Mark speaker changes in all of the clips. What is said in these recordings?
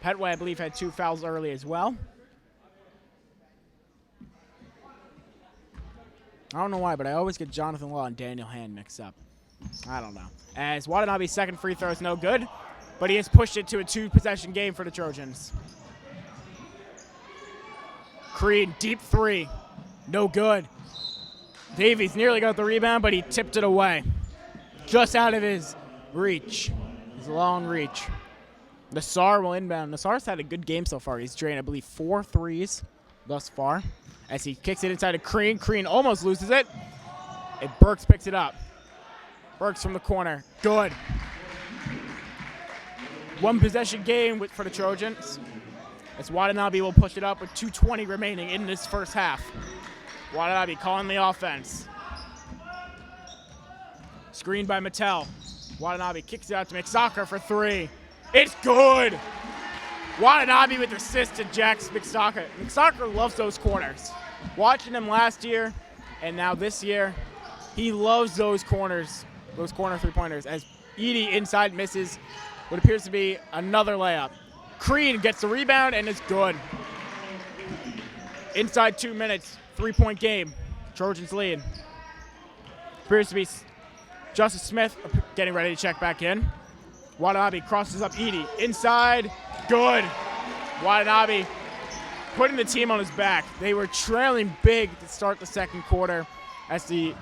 Speaker 1: Petway, I believe, had 2 fouls early as well. I don't know why, but I always get Jonathan Law and Daniel Hand mixed up. I don't know. As Watanabe's second free throw is no good, but he has pushed it to a 2-possession game for the Trojans. Creed, deep 3. No good. Davies nearly got the rebound, but he tipped it away. Just out of his reach. His long reach. Nassar will inbound. Nassar's had a good game so far. He's drained, I believe, 4 threes thus far. As he kicks it inside of Crean. Crean almost loses it. And Burks picks it up. Burks from the corner. Good. 1-possession game for the Trojans. As Watanabe will push it up with 2:20 remaining in this first half. Watanabe calling the offense. Screened by Mattel. Watanabe kicks it out to McSocker for 3. It's good! Watanabe with assist to Jack McSocker. McSocker loves those corners. Watching him last year and now this year, he loves those corners, those corner three-pointers. As Edey inside misses what appears to be another layup. Crean gets the rebound and is good. Inside 2 minutes, 3-point game. Trojans lead. Appears to be Justice Smith getting ready to check back in. Watanabe crosses up Edey. Inside, good. Watanabe putting the team on his back. They were trailing big to start the second quarter as the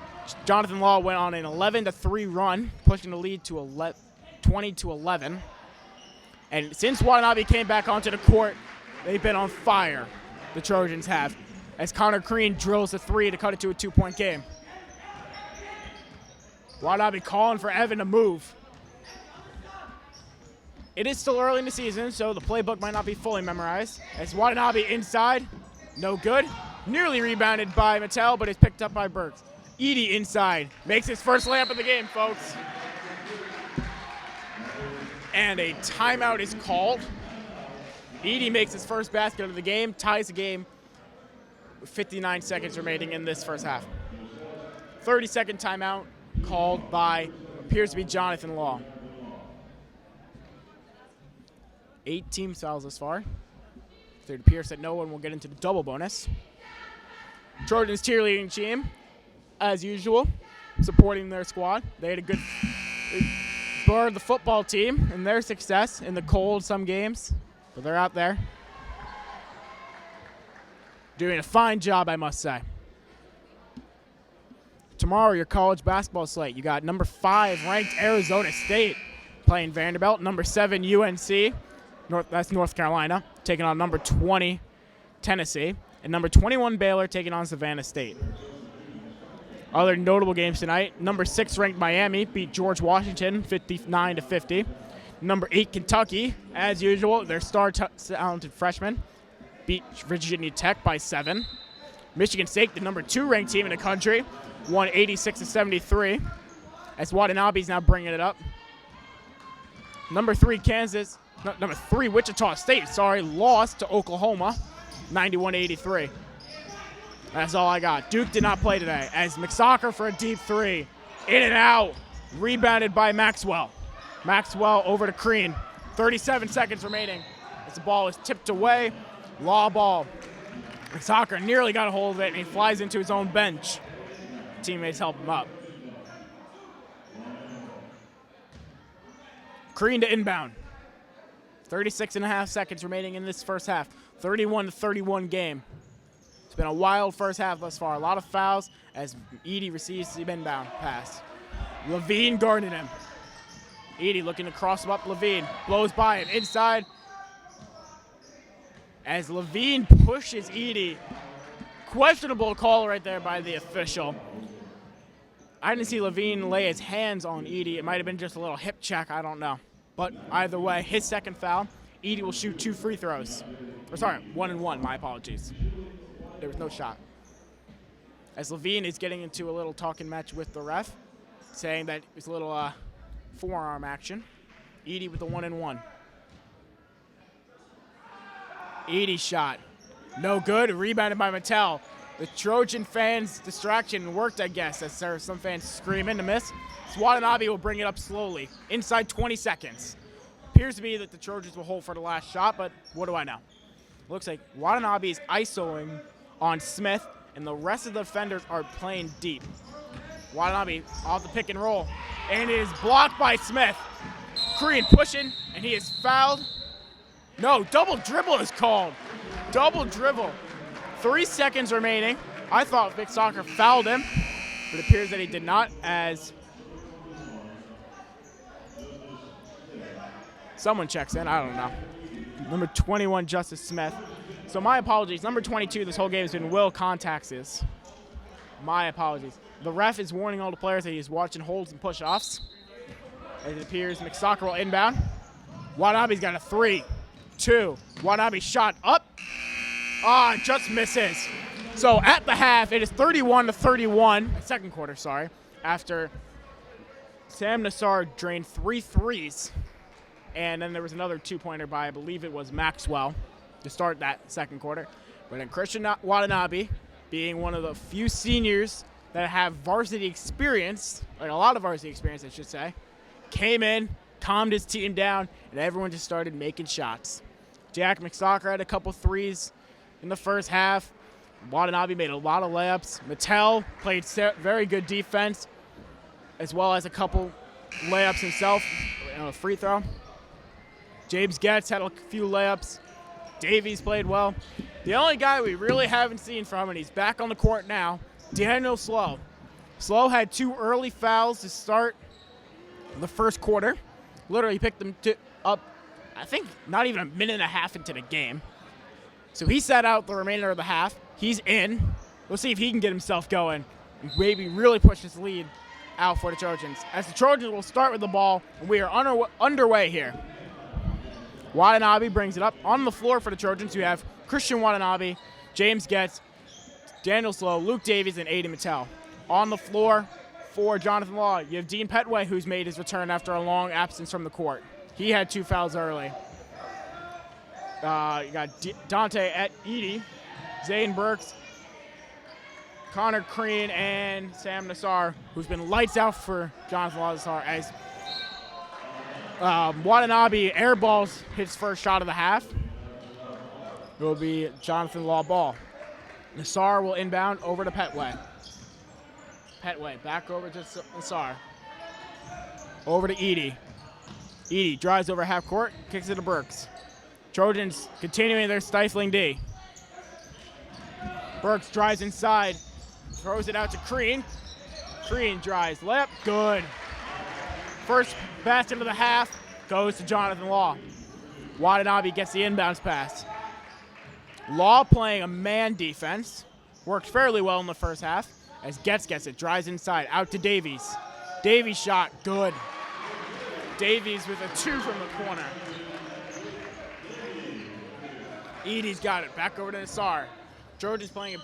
Speaker 1: Jonathan Law went on an 11-3 run, pushing the lead to 20-11. And since Watanabe came back onto the court, they've been on fire, the Trojans have, as Connor Crean drills a 3 to cut it to a 2-point game. Watanabe calling for Evan to move. It is still early in the season, so the playbook might not be fully memorized. As Watanabe inside, no good. Nearly rebounded by Mattel, but is picked up by Burks. Edey inside, makes his first layup of the game, folks. And a timeout is called. Edey makes his first basket of the game, ties the game with 59 seconds remaining in this first half. 30-second timeout called by, appears to be Jonathan Law. 8 team fouls thus far. So it appears that no one will get into the double bonus. Trojans cheerleading team, as usual, supporting their squad. They had a good spur the football team and their success in the cold some games, but they're out there doing a fine job, I must say. Tomorrow, your college basketball slate. You got number 5 ranked Arizona State playing Vanderbilt, number 7 UNC. That's North Carolina, taking on number 20, Tennessee, and number 21, Baylor, taking on Savannah State. Other notable games tonight, number 6 ranked Miami beat George Washington 59-50. Number 8, Kentucky, as usual, their star-talented freshman, beat Virginia Tech by 7. Michigan State, the number 2 ranked team in the country, won 86-73, as Watanabe's now bringing it up. Number 3, Wichita State, lost to Oklahoma, 91-83. That's all I got. Duke did not play today, as McSocker for a deep 3. In and out. Rebounded by Maxwell. Maxwell over to Crean. 37 seconds remaining as the ball is tipped away. Law ball. McSocker nearly got a hold of it, and he flies into his own bench. Teammates help him up. Crean to inbound. 36.5 seconds remaining in this first half. 31-31 game. It's been a wild first half thus far. A lot of fouls as Edey receives the inbound pass. Levine guarding him. Edey looking to cross him up. Levine blows by him inside. As Levine pushes Edey. Questionable call right there by the official. I didn't see Levine lay his hands on Edey. It might have been just a little hip check. I don't know. But either way, his second foul, Edey will shoot 2 free throws. 1 and 1, my apologies. There was no shot. As Levine is getting into a little talking match with the ref, saying that it was a little forearm action. Edey with the 1 and 1. Edey shot. No good. Rebounded by Mattel. The Trojan fans' distraction worked, I guess, as there are some fans screaming to miss. Watanabe will bring it up slowly. Inside 20 seconds. appears to be that the Trojans will hold for the last shot, but what do I know? Looks like Watanabe is isoing on Smith, and the rest of the defenders are playing deep. Watanabe off the pick and roll, and it is blocked by Smith. Korean pushing, and he is fouled. No, double dribble is called. Double dribble. 3 seconds remaining. I thought Vic Soccer fouled him, but it appears that he did not, as someone checks in. I don't know. Number 21, Justice Smith. So my apologies. Number 22, this whole game has been Will Contaxes. My apologies. The ref is warning all the players that he's watching holds and push-offs. As it appears, McSoccer will inbound. Watanabe's got a 3, 2. Watanabe shot up. Just misses. So at the half, it is 31-31. Second quarter, sorry. After Sam Nassar drained 3 threes. And then there was another 2-pointer by, I believe it was Maxwell, to start that second quarter. But then Christian Watanabe, being one of the few seniors that have varsity experience, like a lot of varsity experience, I should say, came in, calmed his team down, and everyone just started making shots. Jack McStalker had a couple threes in the first half. Watanabe made a lot of layups. Mattel played very good defense, as well as a couple layups himself, a free throw. James Getz had a few layups. Davies played well. The only guy we really haven't seen from, and he's back on the court now, Daniel Slow. Slow had 2 early fouls to start the first quarter. Literally picked them up, I think, not even a minute and a half into the game. So he sat out the remainder of the half. He's in. We'll see if he can get himself going and maybe really push his lead out for the Trojans. As the Trojans will start with the ball, and we are underway here. Watanabe brings it up on the floor for the Trojans. You have Christian Watanabe, James Getz, Daniel Slow, Luke Davies, and Aiden Mattel. On the floor for Jonathan Law, you have Dean Petway, who's made his return after a long absence from the court. He had 2 fouls early. You got Dante at Edie, Zane Burks, Connor Crean, and Sam Nassar, who's been lights out for Jonathan Law as Watanabe airballs his first shot of the half. It will be Jonathan Law ball. Nassar will inbound over to Petway. Petway back over to Nassar. Over to Edie. Edie drives over half court, kicks it to Burks. Trojans continuing their stifling D. Burks drives inside, throws it out to Crean. Crean drives, layup, good. First basket of the half goes to Jonathan Law. Watanabe gets the inbounds pass. Law playing a man defense. Worked fairly well in the first half as Getz gets it, drives inside, out to Davies. Davies shot, good. Davies with a 2 from the corner. Edie's got it, back over to Nassar. Trojans playing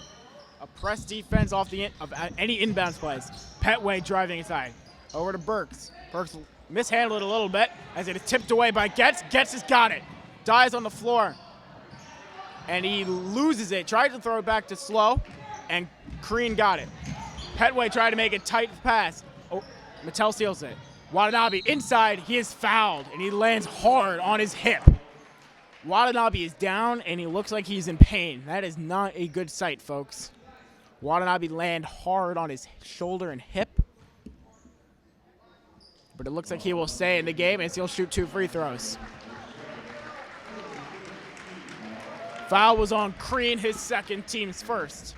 Speaker 1: a press defense off of any inbounds plays. Petway driving inside. Over to Burks. Burks mishandled it a little bit as it is tipped away by Getz. Getz has got it. Dies on the floor. And he loses it. Tried to throw it back to Slow, and Crean got it. Petway tried to make a tight pass. Oh, Mattel steals it. Watanabe inside. He is fouled, and he lands hard on his hip. Watanabe is down, and he looks like he's in pain. That is not a good sight, folks. Watanabe land hard on his shoulder and hip. But it looks like he will stay in the game as he'll shoot 2 free throws. Foul was on Crean, his second, team's first.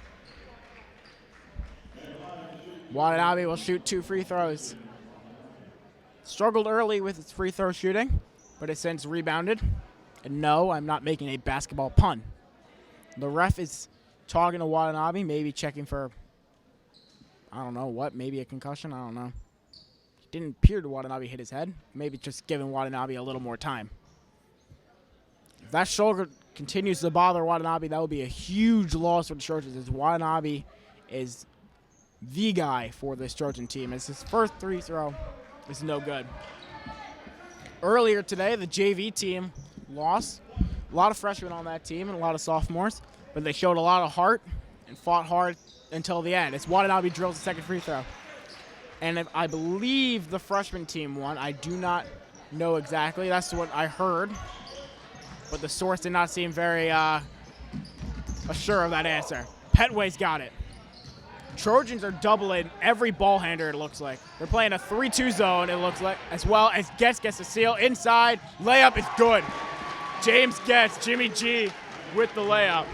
Speaker 1: Watanabe will shoot 2 free throws. Struggled early with his free throw shooting, but has since rebounded. And no, I'm not making a basketball pun. The ref is talking to Watanabe, maybe checking for, I don't know what, maybe a concussion, I don't know. It didn't appear to Watanabe hit his head. Maybe just giving Watanabe a little more time. If that shoulder continues to bother Watanabe, that would be a huge loss for the Trojans, as Watanabe is the guy for this Trojan team. As his first free throw is no good. Earlier today, the JV team lost. A lot of freshmen on that team and a lot of sophomores, but they showed a lot of heart and fought hard until the end. As Watanabe drills the second free throw. And if I believe the freshman team won. I do not know exactly. That's what I heard. But the source did not seem very assured of that answer. Petway's got it. Trojans are doubling every ball handler, it looks like. They're playing a 3-2 zone, it looks like, as well as Getz gets the steal inside. Layup is good. James Getz, Jimmy G with the layup.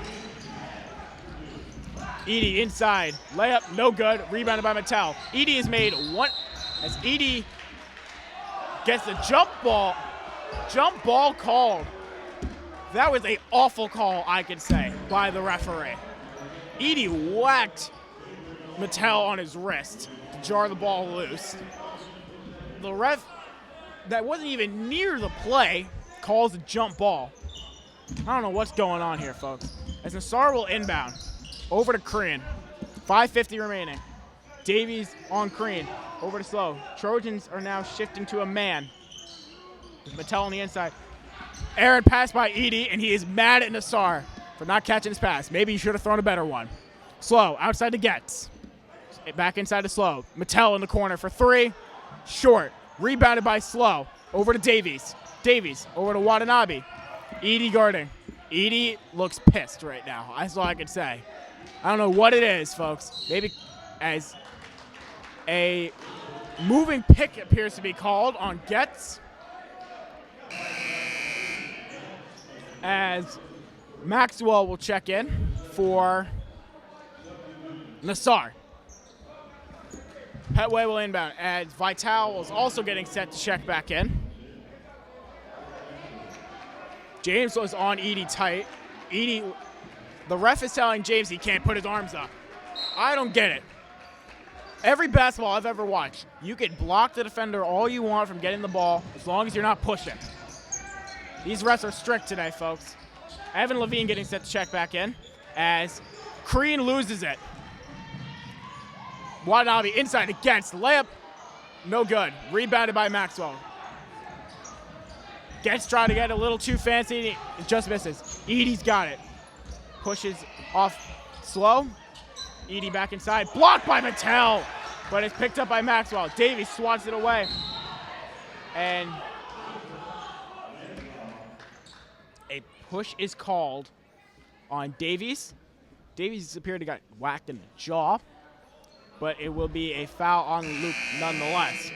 Speaker 1: Edie inside. Layup, no good. Rebounded by Mattel. Edie has made one, as Edie gets the jump ball called. That was an awful call, I could say, by the referee. Edie whacked Mattel on his wrist to jar the ball loose. The ref, that wasn't even near the play, calls a jump ball. I don't know what's going on here, folks. As Nassar will inbound over to Crean. 5:50 remaining. Davies on Crean. Over to Slow. Trojans are now shifting to a man. With Mattel on the inside. Aaron passed by Edie, and he is mad at Nassar for not catching his pass. Maybe he should have thrown a better one. Slow outside to Getz. Back inside to Slow. Mattel in the corner for three. Short. Rebounded by Slow. Over to Davies. Davies over to Watanabe. Edie guarding. Edie looks pissed right now. That's all I can say. I don't know what it is, folks. Maybe as a moving pick appears to be called on Getz. As Maxwell will check in for Nassar. Petway will inbound as Vital is also getting set to check back in. James was on Edie tight. Edie, the ref is telling James he can't put his arms up. I don't get it. Every basketball I've ever watched, you can block the defender all you want from getting the ball as long as you're not pushing. These refs are strict today, folks. Evan Levine getting set to check back in as Crean loses it. Watanabe inside against layup. No good. Rebounded by Maxwell. Getz trying to get a little too fancy. It just misses. Edie's got it. Pushes off Slow. Edie back inside. Blocked by Mattel. But it's picked up by Maxwell. Davies swats it away. And a push is called on Davies. Davies appeared to got whacked in the jaw. But it will be a foul on Luke nonetheless.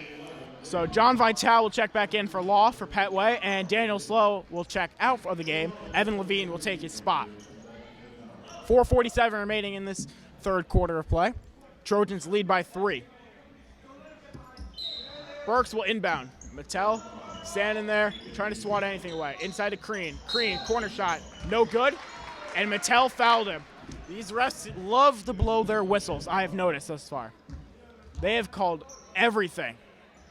Speaker 1: So John Vital will check back in for Law for Petway, and Daniel Slow will check out for the game. Evan Levine will take his spot. 4:47 remaining in this third quarter of play. Trojans lead by 3. Burks will inbound. Mattel standing there, trying to swat anything away. Inside to Crean. Crean, corner shot, no good. And Mattel fouled him. These refs love to blow their whistles, I have noticed thus far. They have called everything.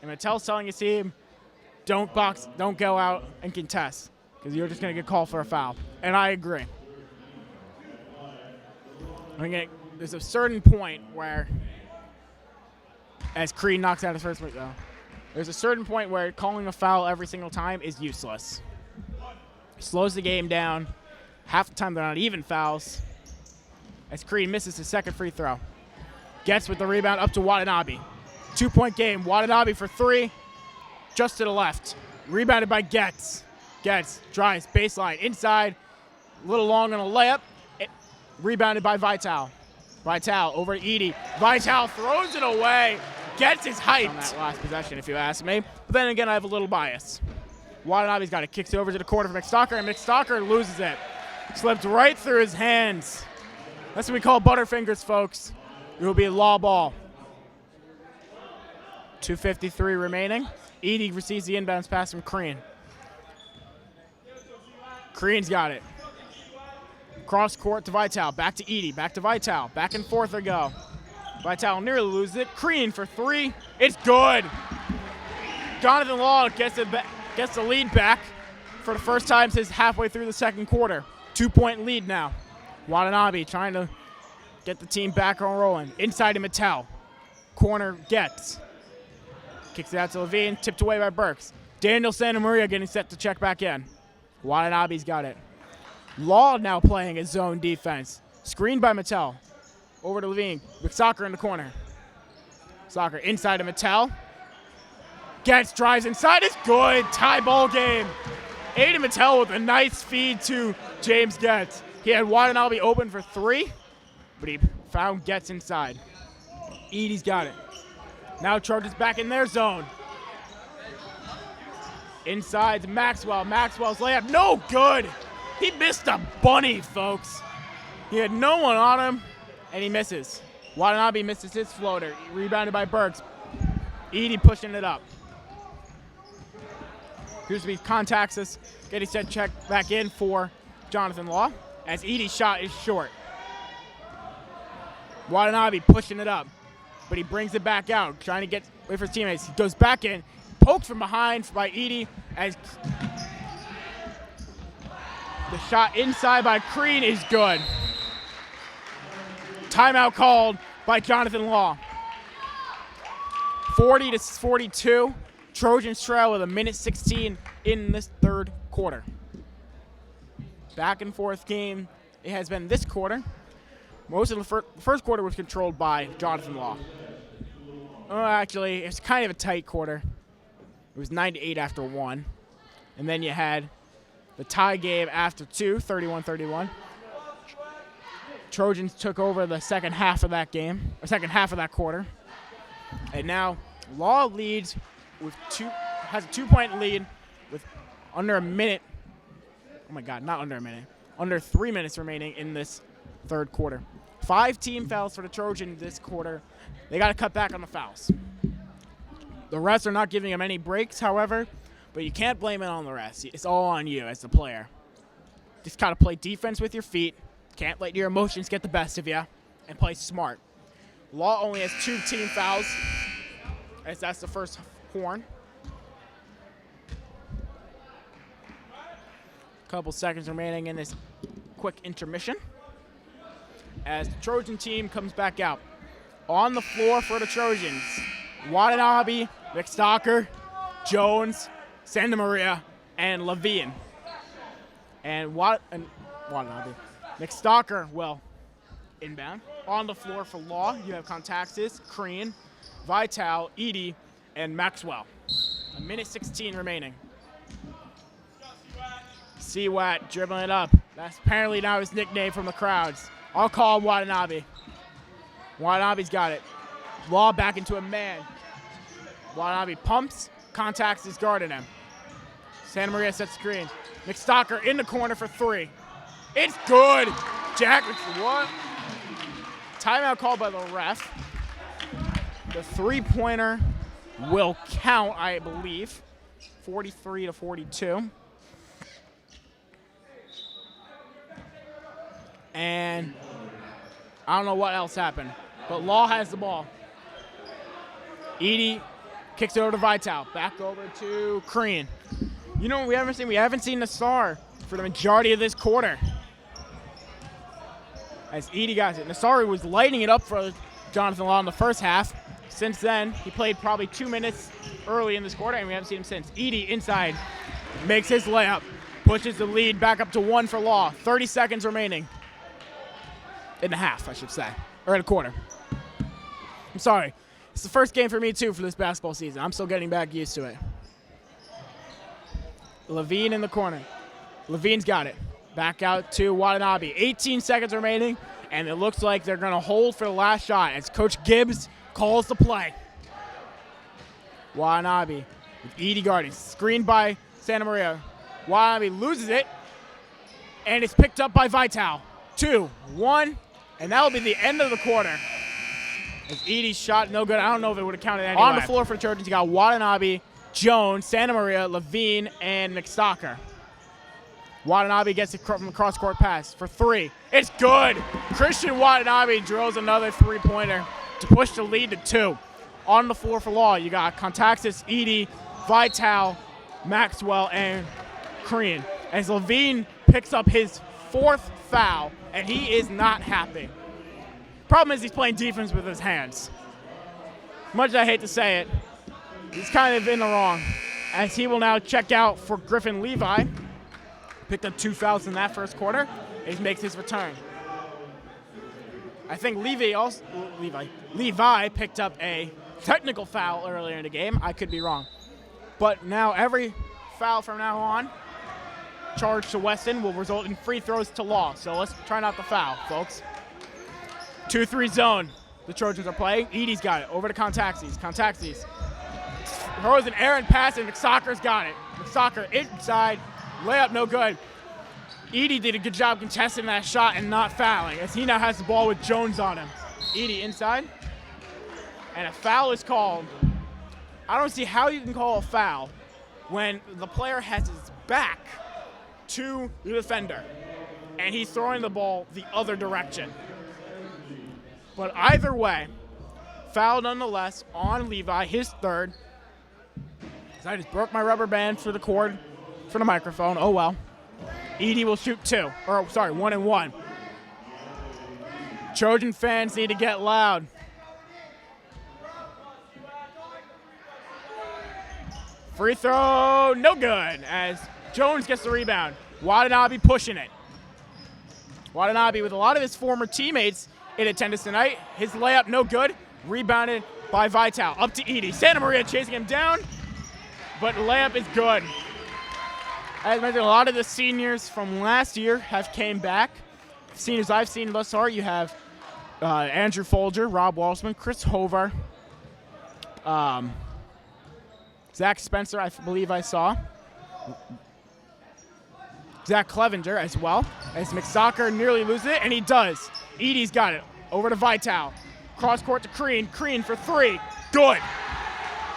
Speaker 1: And Mattel's telling his team, don't box, don't go out and contest, because you're just going to get called for a foul. And I agree. There's a certain point where, as Creed knocks out his first free throw, there's a certain point where calling a foul every single time is useless. It slows the game down. Half the time they're not even fouls. As Creed misses his second free throw. Gets with the rebound up to Watanabe. 2-point game. Watanabe for 3. Just to the left. Rebounded by Getz. Getz drives baseline inside. A little long on a layup. Rebounded by Vital. Vital over to Edie. Vital throws it away. Getz is hyped on that last possession, if you ask me. But then again, I have a little bias. Watanabe's got it. Kicks it over to the corner for McStalker, and McStalker loses it. Slipped right through his hands. That's what we call butterfingers, folks. It will be a law ball. 2:53 remaining. Edie receives the inbounds pass from Crean. Crean's got it. Cross court to Vital. Back to Edie. Back to Vital. Back and forth they go. Vital nearly loses it. Crean for 3. It's good. Jonathan Law gets the lead back for the first time since halfway through the second quarter. 2-point lead now. Watanabe trying to get the team back on rolling. Inside to Mattel. Corner Getz. Kicks it out to Levine. Tipped away by Burks. Daniel Santa Maria getting set to check back in. Watanabe's got it. Law now playing his zone defense. Screened by Mattel. Over to Levine with Soccer in the corner. Soccer inside to Mattel. Getz drives inside. It's good. Tie ball game. Aiden Mattel with a nice feed to James Getz. He had Watanabe open for 3, but he found Getz inside. Edie's got it. Now Trojans back in their zone. Inside to Maxwell. Maxwell's layup, no good. He missed a bunny, folks. He had no one on him, and he misses. Watanabe misses his floater. Rebounded by Burks. Edie pushing it up. Housby contacts us. Getty said check back in for Jonathan Law, as Edie's shot is short. Watanabe pushing it up, but he brings it back out, trying to get away for his teammates. He goes back in, poked from behind by Edie, as the shot inside by Crean is good. Timeout called by Jonathan Law. 40-42. Trojans trail with 1:16 in this third quarter. Back and forth game it has been this quarter. Most of the first quarter was controlled by Jonathan Law. Actually, it's kind of a tight quarter. It was 9-8 after 1. And then you had the tie game after 2, 31-31. Trojans took over the second half of that game, or second half of that quarter. And now Law leads with has a 2-point lead with under a minute. Oh my God, not under a minute. Under 3 minutes remaining in this third quarter. 5 team fouls for the Trojans this quarter. They got to cut back on the fouls. The refs are not giving them any breaks, however, but you can't blame it on the refs. It's all on you as the player. Just got to play defense with your feet. Can't let your emotions get the best of you, and play smart. Law only has 2 team fouls, as that's the first horn. Couple seconds remaining in this quick intermission, as the Trojan team comes back out. On the floor for the Trojans, Watanabe, McStalker, Jones, Santa Maria, and Levine. And Watanabe. McStalker will inbound. On the floor for Law, you have Contaxis, Crean, Vital, Edie, and Maxwell. 1:16 remaining. C-Wat dribbling it up. That's apparently now his nickname from the crowds. I'll call him Watanabe. Watanabe's got it. Law back into a man. Watanabe pumps. Contacts is guarding him. Santa Maria sets screen. McStalker in the corner for 3. It's good. Jack, what? Timeout called by the ref. The 3-pointer will count, I believe. 43-42. And I don't know what else happened, but Law has the ball. Edie kicks it over to Vital. Back over to Crean. You know what we haven't seen? We haven't seen Nassar for the majority of this quarter. As Edie got it. Nassar was lighting it up for Jonathan Law in the first half. Since then, he played probably 2 minutes early in this quarter, and we haven't seen him since. Edie inside makes his layup. Pushes the lead back up to 1 for Law. 30 seconds remaining. In the half, I should say. Or in a quarter. I'm sorry. It's the first game for me, too, for this basketball season. I'm still getting back used to it. Levine in the corner. Levine's got it. Back out to Watanabe. 18 seconds remaining, and it looks like they're going to hold for the last shot as Coach Gibbs calls the play. Watanabe with Edie guarding. Screened by Santa Maria. Watanabe loses it, and it's picked up by Vital. 2, 1, and that will be the end of the quarter. As Edie's shot, no good. I don't know if it would have counted anyway. On the floor for the Trojans, you got Watanabe, Jones, Santa Maria, Levine, and McStalker. Watanabe gets it from the cross-court pass for 3. It's good. Christian Watanabe drills another 3-pointer to push the lead to 2. On the floor for Law, you got Contaxis, Edie, Vital, Maxwell, and Crean. As Levine picks up his 4th foul, and he is not happy. Problem is he's playing defense with his hands. Much as I hate to say it, he's kind of in the wrong, as he will now check out for Griffin Levi. Picked up 2 fouls in that first quarter, and he makes his return. I think Levi picked up a technical foul earlier in the game. I could be wrong. But now every foul from now on, charge to Weston, will result in free throws to Law. So let's try not to foul, folks. 2-3 zone. The Trojans are playing. Edie's got it. Over to Contaxis. Contaxis throws an errant pass, and McSocker's got it. McSocker inside. Layup no good. Edie did a good job contesting that shot and not fouling, as he now has the ball with Jones on him. Edie inside. And a foul is called. I don't see how you can call a foul when the player has his back to the defender and he's throwing the ball the other direction. But either way, foul nonetheless on Levi, his third. I just broke my rubber band for the cord for the microphone. Oh well. Edie will shoot 1 and 1. Trojan fans need to get loud. Free throw, no good, as Jones gets the rebound. Watanabe pushing it. Watanabe with a lot of his former teammates in attendance tonight. His layup no good. Rebounded by Vital. Up to Edie. Santa Maria chasing him down, but layup is good. As mentioned, a lot of the seniors from last year have came back. Seniors I've seen thus far, you have Andrew Folger, Rob Walshman, Chris Hovar, Zach Spencer, I believe I saw. Zach Clevenger as well, as McSocker nearly loses it, and he does. Edie's got it. Over to Vital. Cross court to Crean. Crean for 3. Good.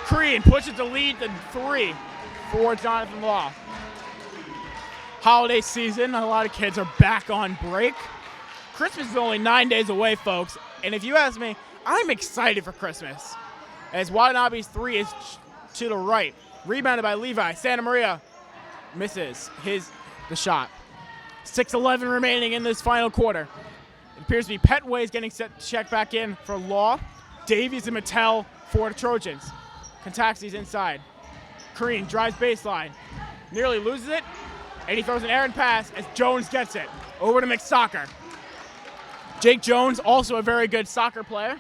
Speaker 1: Crean pushes the lead to 3 for Jonathan Law. Holiday season, a lot of kids are back on break. Christmas is only 9 days away, folks. And if you ask me, I'm excited for Christmas. As Watanabe's 3 is to the right. Rebounded by Levi. Santa Maria misses the shot. 6:11 remaining in this final quarter. It appears to be Petway's getting set to check back in for Law. Davies and Mattel for the Trojans. Contaxis inside. Crean drives baseline. Nearly loses it. And he throws an errant pass as Jones gets it. Over to McSocker. Jake Jones, also a very good soccer player.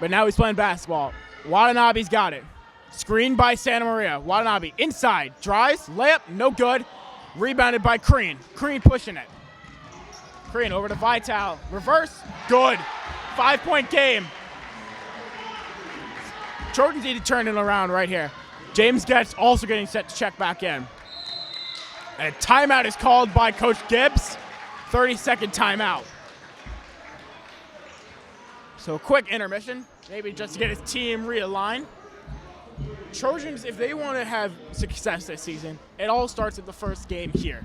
Speaker 1: But now he's playing basketball. Watanabe's got it. Screened by Santa Maria. Watanabe inside. Drives. Layup. No good. Rebounded by Crean. Crean pushing it. Crean over to Vital. Reverse. Good. 5-point game. Trojans need to turn it around right here. James Getz also getting set to check back in. And a timeout is called by Coach Gibbs. 30-second timeout. So a quick intermission, maybe just to get his team realigned. Trojans, if they want to have success this season, it all starts at the first game here.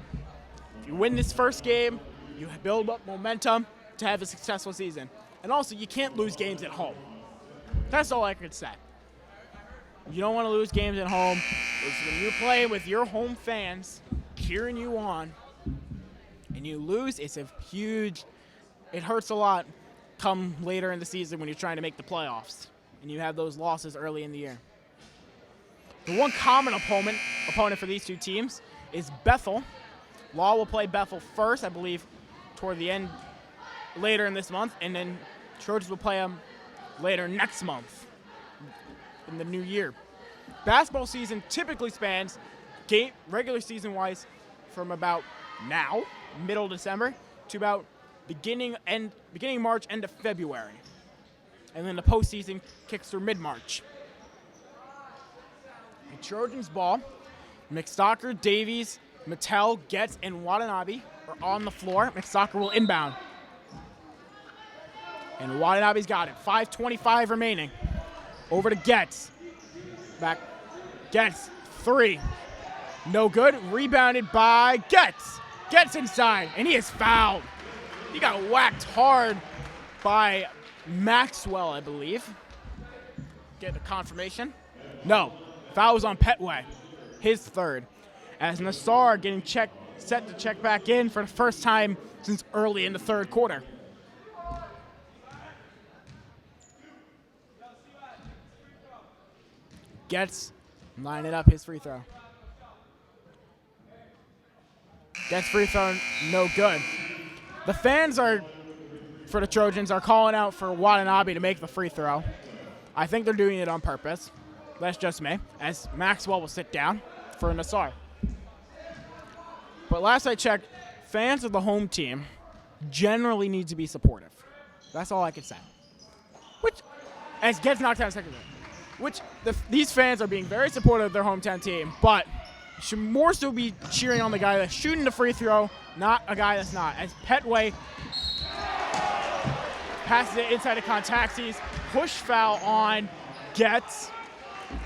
Speaker 1: If you win this first game, you build up momentum to have a successful season. And also, you can't lose games at home. That's all I could say. You don't want to lose games at home. It's when you play with your home fans cheering you on, and you lose, it hurts a lot come later in the season when you're trying to make the playoffs, and you have those losses early in the year. The one common opponent for these two teams is Bethel. Law will play Bethel first, I believe, toward the end later in this month, and then Trojans will play them later next month in the new year. Basketball season typically spans regular season-wise from about now, middle December, to about beginning March, end of February. And then the postseason kicks through mid-March. The Trojans ball. McStalker, Davies, Mattel, Getz, and Watanabe are on the floor. McStalker will inbound. And Watanabe's got it. 5:25 remaining. Over to Getz. Back. Getz, 3. No good. Rebounded by Getz. Getz inside, and he is fouled. He got whacked hard by Maxwell, I believe. Get the confirmation. No. Foul was on Petway. His third. As Nassar getting set to check back in for the first time since early in the third quarter. Getz lining up his free throw. Getz free throw, no good. The fans for the Trojans are calling out for Watanabe to make the free throw. I think they're doing it on purpose. That's just me, as Maxwell will sit down for Nassar. But last I checked, fans of the home team generally need to be supportive. That's all I can say. Which, as gets knocked out second, which these fans are being very supportive of their hometown team, but should more so be cheering on the guy that's shooting the free throw, not a guy that's not. As Petway passes it inside of Contaxis, push foul on Getz.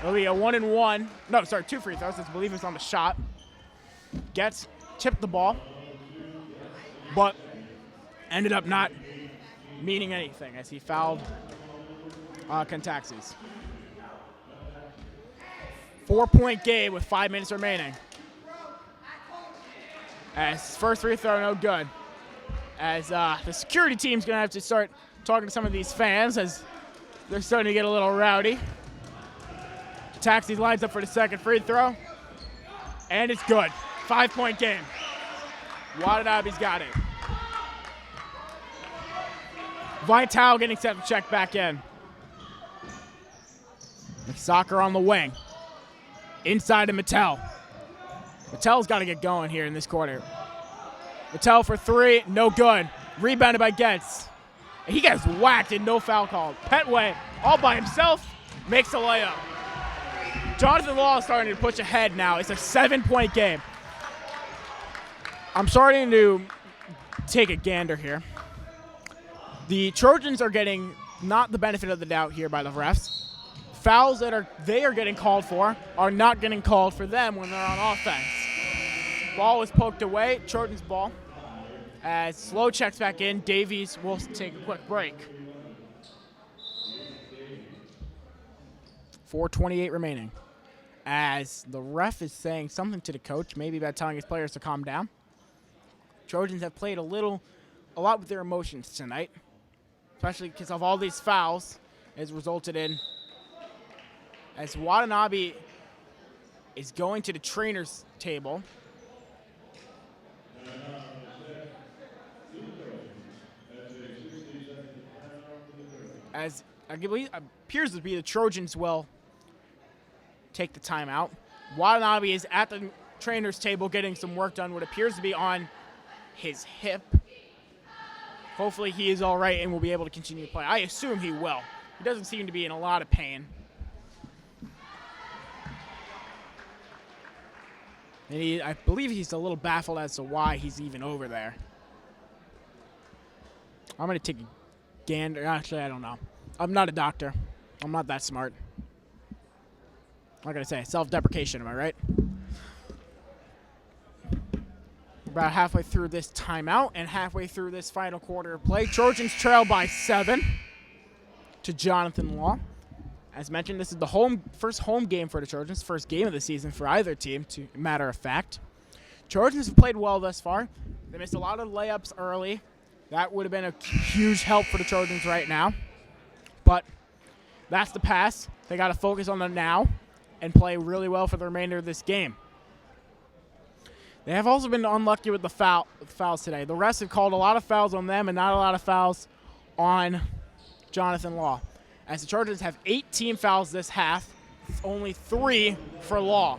Speaker 1: It'll be a 1-and-1. No, sorry, 2 free throws. I believe it's on the shot. Getz tipped the ball, but ended up not meaning anything as he fouled Contaxis. 4-point game with 5 minutes remaining. As first free throw, no good. As the security team's going to have to start talking to some of these fans as they're starting to get a little rowdy. Taxi lines up for the second free throw, and it's good. 5-point game. Watanabe's got it. Vital getting set to check back in. Soccer on the wing. Inside to Mattel. Mattel's got to get going here in this quarter. Mattel for 3, no good. Rebounded by Getz. He gets whacked and no foul called. Petway, all by himself, makes a layup. Jonathan Law is starting to push ahead now. It's a 7-point game. I'm starting to take a gander here. The Trojans are getting not the benefit of the doubt here by the refs. Fouls that they are getting called for are not getting called for them when they're on offense. Ball is poked away, Trojans ball. As Slow checks back in, Davies will take a quick break. 4:28 remaining. As the ref is saying something to the coach, maybe about telling his players to calm down. Trojans have played a lot with their emotions tonight, especially because of all these fouls has resulted in, as Watanabe is going to the trainer's table. As I believe appears to be the Trojans will take the timeout. Watanabe is at the trainer's table getting some work done, what appears to be on his hip. Hopefully he is all right and will be able to continue to play. I assume he will. He doesn't seem to be in a lot of pain. And I believe he's a little baffled as to why he's even over there. I'm going to take a gander. Actually, I don't know. I'm not a doctor. I'm not that smart. I'm going to say self-deprecation, am I right? About halfway through this timeout and halfway through this final quarter of play. Trojans trail by 7 to Jonathan Law. As mentioned, this is the first home game for the Trojans, first game of the season for either team, to matter of fact. Trojans have played well thus far. They missed a lot of layups early. That would have been a huge help for the Trojans right now. But that's the past. They got to focus on the now and play really well for the remainder of this game. They have also been unlucky with the fouls today. The refs have called a lot of fouls on them and not a lot of fouls on Jonathan Law. As the Trojans have 18 fouls this half, only 3 for Law.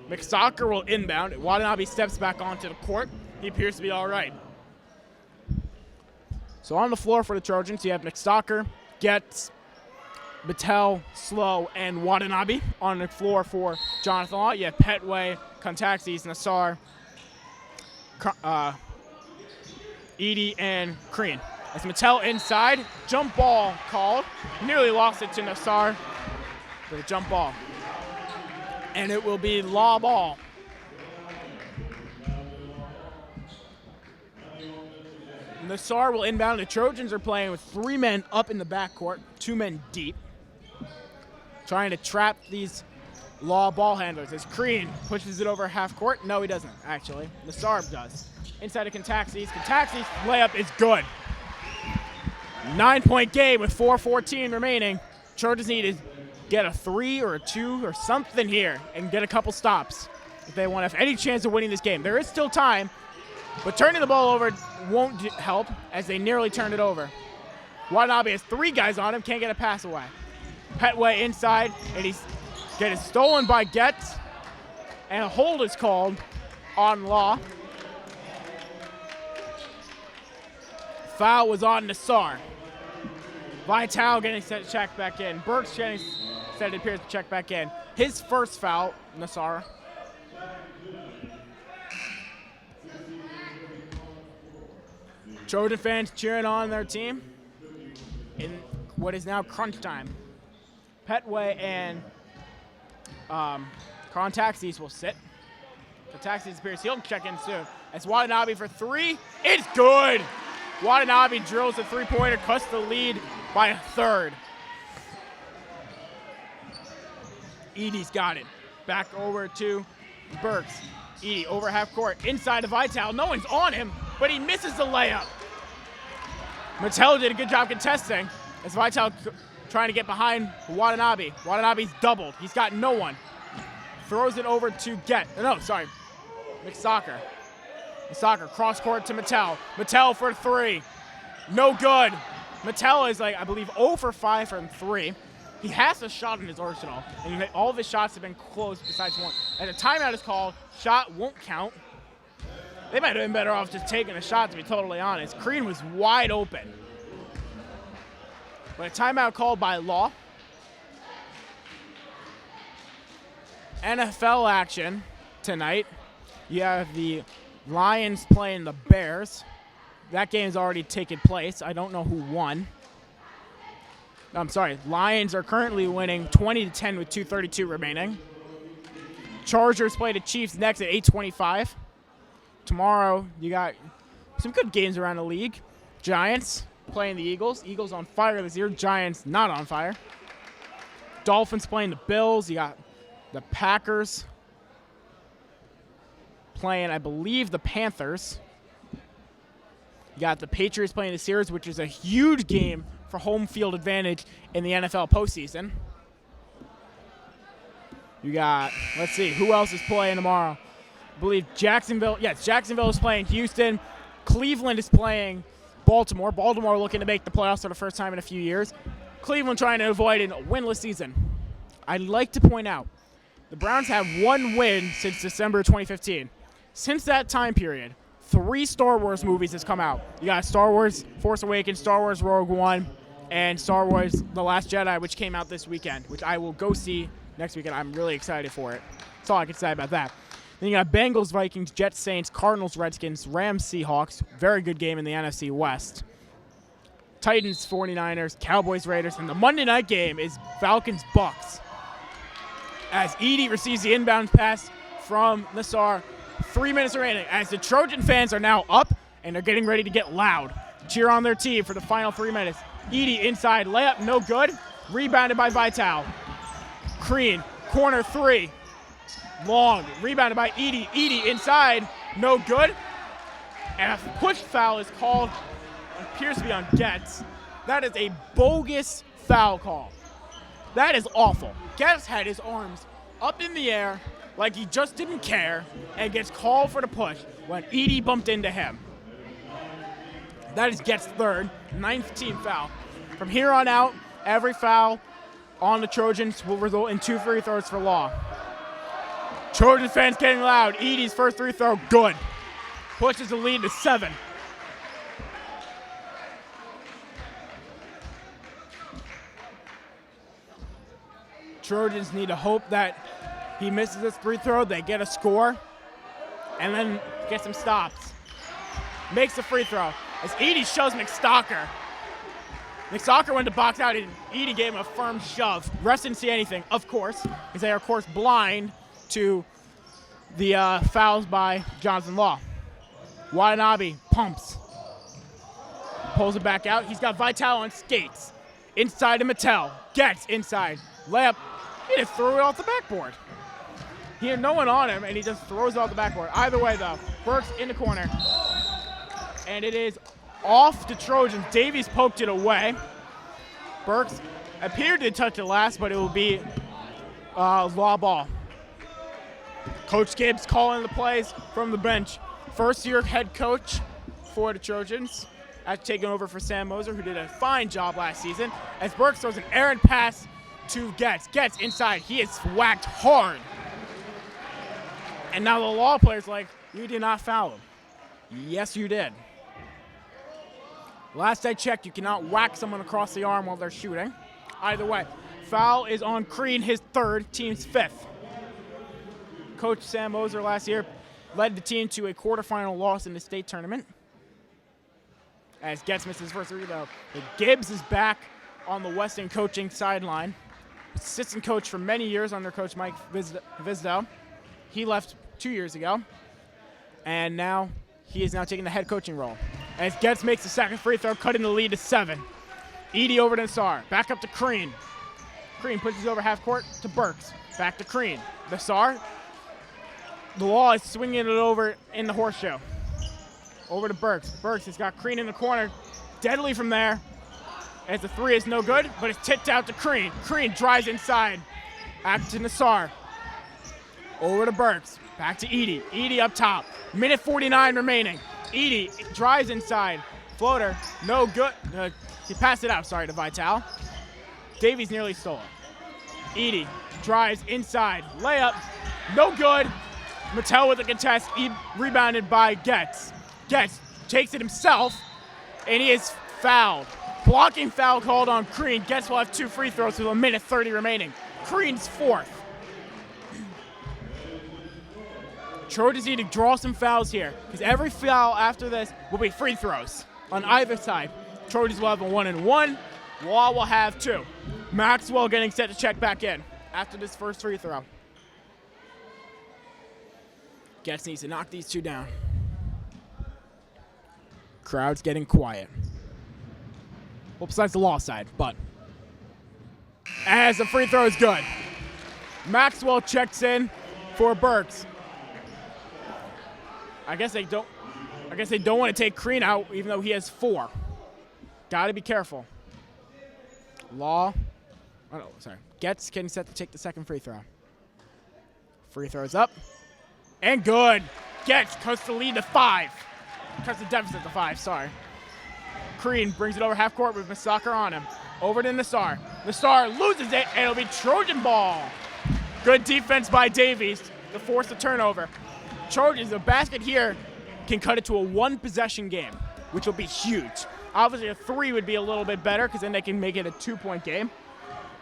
Speaker 1: McStalker will inbound. Watanabe steps back onto the court. He appears to be all right. So on the floor for the Trojans, you have McStalker, Getz, Battelle, Slow, and Watanabe. On the floor for Jonathan Law, you have Petway, Contaxis, Nassar, Edie, and Crean. As Mattel inside, jump ball called. Nearly lost it to Nassar with a jump ball. And it will be Law ball. Nassar will inbound. The Trojans are playing with 3 men up in the backcourt, 2 men deep, trying to trap these Law ball handlers. As Crean pushes it over half court. No, he doesn't, actually. Nassar does. Inside of Contaxis. Contaxis' layup is good. 9-point game with 4:14 remaining. Trojans need to get a 3 or a 2 or something here and get a couple stops if they want to have any chance of winning this game. There is still time, but turning the ball over won't help as they nearly turned it over. Watanabe has 3 guys on him, can't get a pass away. Petway inside, and he's getting stolen by Getz, and a hold is called on Law. Foul was on Nassar. Vital getting set to check back in. Burks getting set, it appears, to check back in. His first foul, Nassar. Trojan fans cheering on their team in what is now crunch time. Petway and Contaxis will sit. Contaxis appears he'll check in soon. As Watanabe for three, it's good! Watanabe drills the three-pointer, cuts the lead by a third. Edie's got it. Back over to Burks. Edie over half court, inside to Vital. No one's on him, but he misses the layup. Mattel did a good job contesting as Vital trying to get behind Watanabe. Watanabe's doubled. He's got no one. Throws it over to McSoccer. McSoccer cross court to Mattel. Mattel for three. No good. Mattel is I believe 0 for 5 from three. He has a shot in his arsenal, and all of his shots have been close besides one. And a timeout is called. Shot won't count. They might have been better off just taking a shot, to be totally honest. Crean was wide open. But a timeout called by Law. NFL action tonight. You have the Lions playing the Bears. That game's already taken place. I don't know who won. I'm sorry. Lions are currently winning 20-10 with 2:32 remaining. Chargers play the Chiefs next at 8:25. Tomorrow, you got some good games around the league. Giants playing the Eagles. Eagles on fire this year. Giants not on fire. Dolphins playing the Bills. You got the Packers playing, I believe, the Panthers. You got the Patriots playing the Steelers, which is a huge game for home field advantage in the NFL postseason. You got, let's see, who else is playing tomorrow? I believe Jacksonville. Yes, Jacksonville is playing Houston. Cleveland is playing Baltimore. Baltimore looking to make the playoffs for the first time in a few years. Cleveland trying to avoid a winless season. I'd like to point out, the Browns have one win since December 2015. Since that time period, 3 Star Wars movies has come out. You got Star Wars Force Awakens, Star Wars Rogue One, and Star Wars The Last Jedi, which came out this weekend, which I will go see next weekend. I'm really excited for it. That's all I can say about that. Then you got Bengals, Vikings, Jets, Saints, Cardinals, Redskins, Rams, Seahawks. Very good game in the NFC West. Titans, 49ers, Cowboys, Raiders, and the Monday night game is Falcons, Bucks. As Edie receives the inbound pass from Nassar, 3 minutes remaining. As the Trojan fans are now up and they're getting ready to get loud, cheer on their team for the final 3 minutes. Edie inside, layup, no good. Rebounded by Vital. Crean, corner three. Long, rebounded by Edie. Edie inside, no good. And a push foul is called, appears to be on Getz. That is a bogus foul call. That is awful. Getz had his arms up in the air like he just didn't care and gets called for the push when Edie bumped into him. That is Getz' third, 9th team foul. From here on out, every foul on the Trojans will result in 2 free throws for Law. Trojan fans getting loud. Edie's first free throw, good. Pushes the lead to 7. Trojans need to hope that he misses this free throw, they get a score, and then get some stops. Makes the free throw. As Edie shoves McStalker. McStalker went to box out, and Edie gave him a firm shove. Refs didn't see anything, of course, because they are, of course, blind to the fouls by Johnson Law. Watanabe pumps. Pulls it back out. He's got Vital on skates. Inside to Mattel. Gets inside. Layup. He just threw it off the backboard. He had no one on him, and he just throws it off the backboard. Either way, though, Burks in the corner. And it is off the Trojans. Davies poked it away. Burks appeared to touch it last, but it will be Law ball. Coach Gibbs calling the plays from the bench. First-year head coach for the Trojans, after taking over for Sam Moser, who did a fine job last season. As Burks throws an errant pass to Getz. Getz inside. He is whacked hard. And now the Law player's like, you did not foul him. Yes, you did. Last I checked, you cannot whack someone across the arm while they're shooting. Either way, foul is on Crean, his third, team's fifth. Coach Sam Moser last year led the team to a quarterfinal loss in the state tournament. As Getz misses his first rebound. Gibbs is back on the Weston coaching sideline. Assistant coach for many years under Coach Mike Visdo. He left 2 years ago. And now he is now taking the head coaching role. As Getz makes the second free throw, cutting the lead to 7. Edie over to Nassar. Back up to Crean. Crean pushes over half court to Burks. Back to Crean. Nassar. The Law is swinging it over in the horseshoe. Over to Burks. Burks has got Crean in the corner. Deadly from there. As the three is no good, but it's tipped out to Crean. Crean drives inside. Back to Nassar. Over to Burks. Back to Edie. Edie up top. Minute 49 remaining. Edie drives inside. Floater. No good. He passed it out, sorry, to Vital. Davies nearly stole it. Edie drives inside. Layup. No good. Mattel with a contest. Rebounded by Getz. Getz takes it himself, and he is fouled. Blocking foul called on Crean. Getz will have 2 free throws with a minute 30 remaining. Crean's fourth. Trojans need to draw some fouls here, because every foul after this will be free throws on either side. Trojans will have a 1-and-1. Law will have 2. Maxwell getting set to check back in after this first free throw. Getz needs to knock these 2 down. Crowd's getting quiet. Well, besides the Law side, but as the free throw is good. Maxwell checks in for Burks. I guess they don't want to take Crean out, even though he has 4. Gotta be careful. Law. Oh, no, sorry. Getz getting set to take the second free throw. Free throws up. And good. Getz cuts the lead to 5. Cuts the deficit to 5, sorry. Crean brings it over half court with Massaker on him. Over to Nassar. Nassar loses it, and it'll be Trojan ball. Good defense by Davies to force the turnover. Trojans, a basket here can cut it to a 1-possession game, which will be huge. Obviously, a 3 would be a little bit better because then they can make it a 2-point game.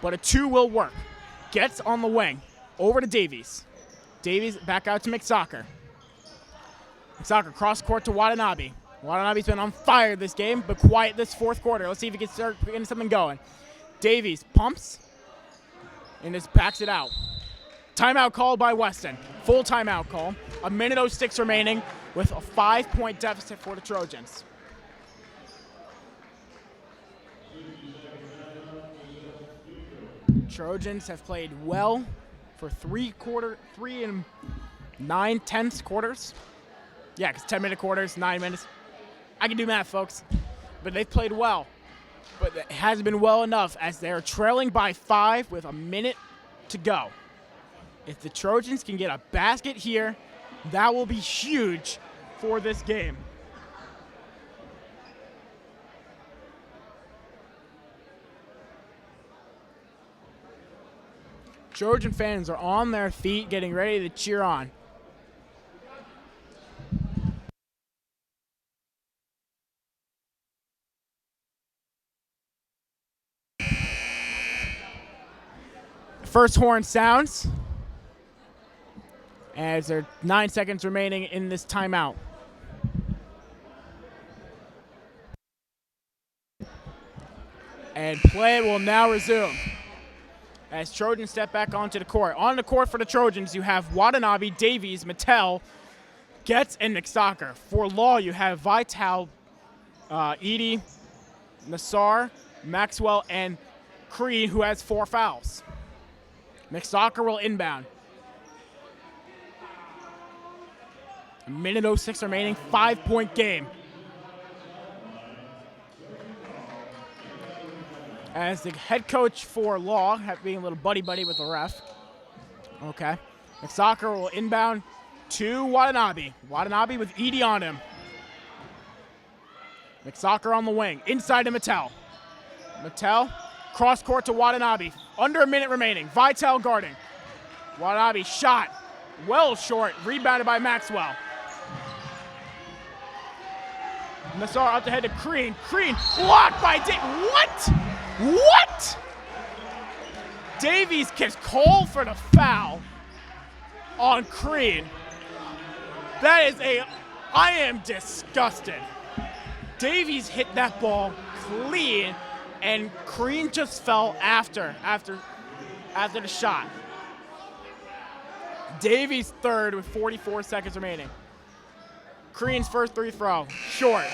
Speaker 1: But a 2 will work. Getz on the wing. Over to Davies. Davies back out to McSocker. McSocker cross court to Watanabe. Watanabe's been on fire this game, but quiet this fourth quarter. Let's see if he can start getting something going. Davies pumps and just backs it out. Timeout called by Weston. Full timeout call. A minute 06 remaining with a 5-point deficit for the Trojans. Trojans have played well for 3 and 9/10 quarters. Yeah, because 10-minute quarters, 9 minutes. I can do math, folks. But they've played well. But it hasn't been well enough as they're trailing by 5 with a minute to go. If the Trojans can get a basket here, that will be huge for this game. Trojan fans are on their feet getting ready to cheer on. First horn sounds as there are 9 seconds remaining in this timeout. And play will now resume as Trojans step back onto the court. On the court for the Trojans, you have Watanabe, Davies, Mattel, Getz, and McSocker. For Law, you have Vital, Edie, Nassar, Maxwell, and Crean, who has 4 fouls. McSocker will inbound. A minute 06 remaining, 5-point game. As the head coach for Law, being a little buddy-buddy with the ref. Okay. McSocker will inbound to Watanabe. Watanabe with Edie on him. McSocker on the wing. Inside to Mattel. Mattel Cross court to Watanabe. Under a minute remaining. Vitale guarding. Watanabe shot. Well short. Rebounded by Maxwell. Nassar up ahead to Crean. Crean blocked by What? Davies gets called for the foul on Crean. I am disgusted. Davies hit that ball clean, and Crean just fell after the shot. Davies third with 44 seconds remaining. Crean's first free throw, short.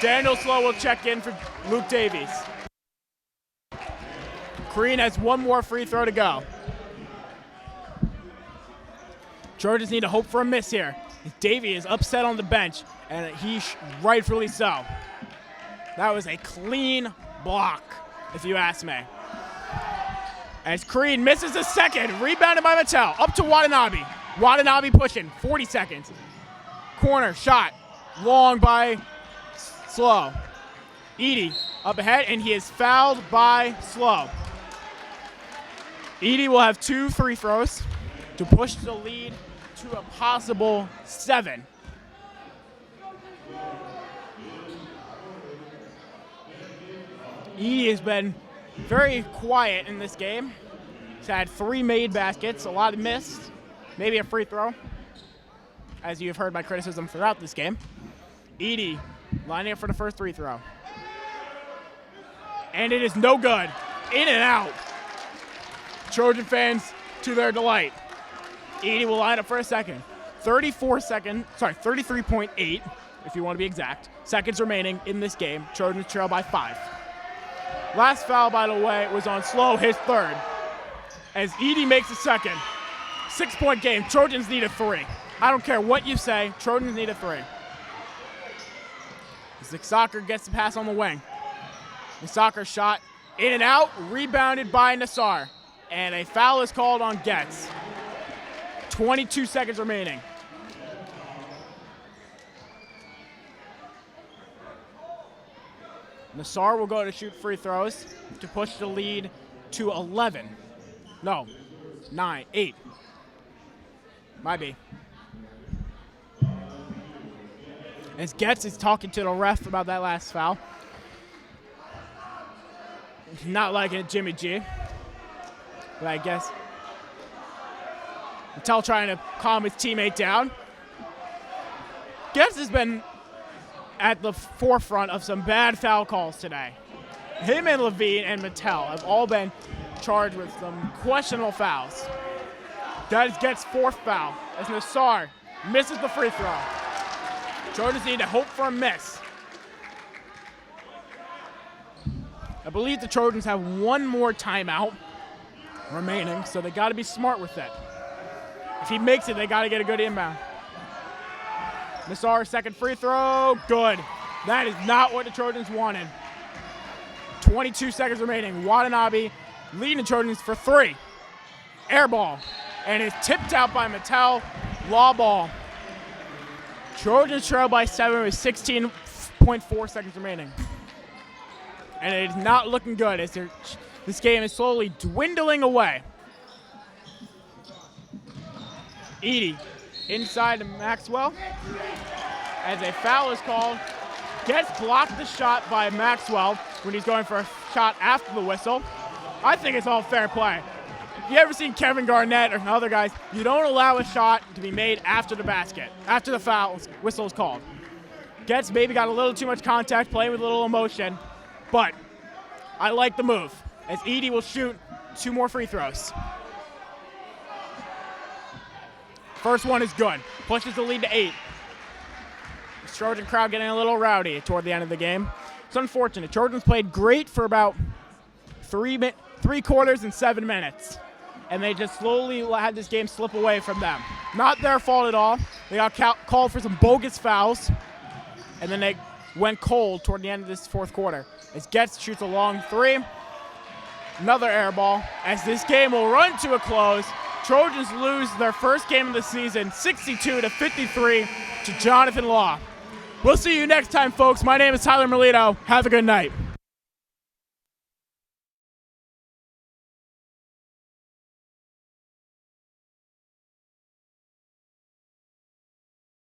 Speaker 1: Daniel Slow will check in for Luke Davies. Crean has one more free throw to go. Trojans need to hope for a miss here. Davies is upset on the bench, and rightfully so. That was a clean block, if you ask me. As Crean misses a second, rebounded by Mattel. Up to Watanabe. Watanabe pushing, 40 seconds. Corner shot, long by Slow. Edey up ahead, and he is fouled by Slow. Edey will have 2 free throws to push the lead to a possible 7. Edey has been very quiet in this game. He's had 3 made baskets, a lot missed, maybe a free throw, as you have heard my criticism throughout this game. Edey lining up for the first free throw. And it is no good. In and out. Trojan fans to their delight. Edey will line up for a second. 33.8, if you want to be exact, seconds remaining in this game. Trojans trail by 5. Last foul, by the way, was on Slow, his third. As Edey makes a second. 6-point game. Trojans need a 3. I don't care what you say. Trojans need a 3. Soccer gets the pass on the wing. The soccer shot in and out, rebounded by Nassar. And a foul is called on Getz. 22 seconds remaining. Nassar will go to shoot free throws to push the lead to 11. No, 9, 8. Might be. As Getz is talking to the ref about that last foul. Not liking it, Jimmy G. But I guess Mattel trying to calm his teammate down. Getz has been at the forefront of some bad foul calls today. Him and Levine and Mattel have all been charged with some questionable fouls. That is Getz' 4th foul as Nassar misses the free throw. Trojans need to hope for a miss. I believe the Trojans have one more timeout remaining, so they got to be smart with it. If he makes it, they got to get a good inbound. Nassar, second free throw, good. That is not what the Trojans wanted. 22 seconds remaining. Watanabe leading the Trojans for 3. Air ball, and it's tipped out by Mattel. Law ball. Trojans trail by 7 with 16.4 seconds remaining. And it is not looking good as this game is slowly dwindling away. Edey inside to Maxwell as a foul is called. Gets blocked the shot by Maxwell when he's going for a shot after the whistle. I think it's all fair play. If you ever seen Kevin Garnett or other guys, you don't allow a shot to be made after the basket, after the foul whistle is called. Getz maybe got a little too much contact, playing with a little emotion, but I like the move as Edey will shoot 2 more free throws. First one is good. Pushes the lead to 8. The Trojan crowd getting a little rowdy toward the end of the game. It's unfortunate. Trojans played great for about 3 quarters and 7 minutes. And they just slowly had this game slip away from them. Not their fault at all. They got called for some bogus fouls. And then they went cold toward the end of this 4th quarter. As Getz shoots a long 3. Another air ball. As this game will run to a close. Trojans lose their first game of the season, 62-53 to Jonathan Law. We'll see you next time, folks. My name is Tyler Melito. Have a good night.